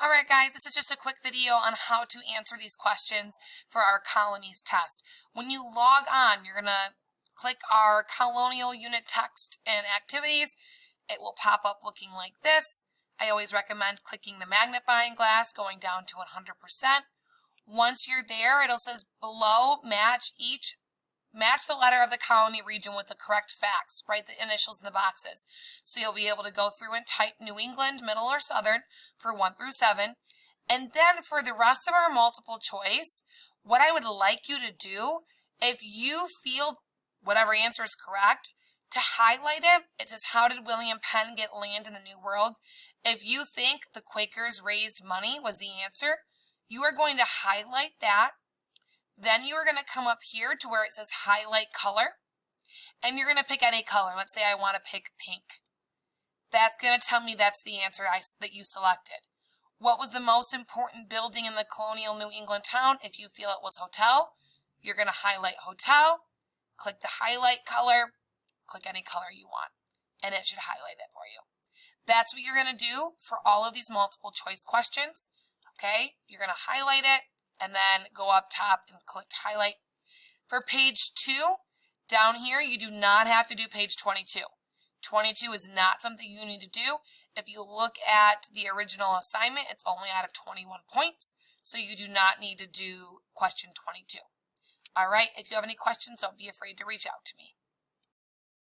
Alright guys, this is just a quick video on how to answer these questions for our colonies test. When you log on, you're going to click our colonial unit text and activities. It will pop up looking like this. I always recommend clicking the magnifying glass, going down to 100%. Once you're there, it'll says below match the letter of the colony region with the correct facts. Write the initials in the boxes. So you'll be able to go through and type New England, Middle, or Southern for 1 through 7. And then for the rest of our multiple choice, what I would like you to do, if you feel whatever answer is correct, to highlight it. It says, how did William Penn get land in the New World? If you think the Quakers raised money was the answer, you are going to highlight that. Then you are going to come up here to where it says highlight color, and you're going to pick any color. Let's say I want to pick pink. That's going to tell me that's the answer that you selected. What was the most important building in the colonial New England town? If you feel it was hotel, you're going to highlight hotel, click the highlight color, click any color you want, and it should highlight it for you. That's what you're going to do for all of these multiple choice questions. Okay, you're going to highlight it, and then go up top and click highlight. For page 2, down here, you do not have to do page 22. 22 is not something you need to do. If you look at the original assignment, it's only out of 21 points, so you do not need to do question 22. All right, if you have any questions, don't be afraid to reach out to me.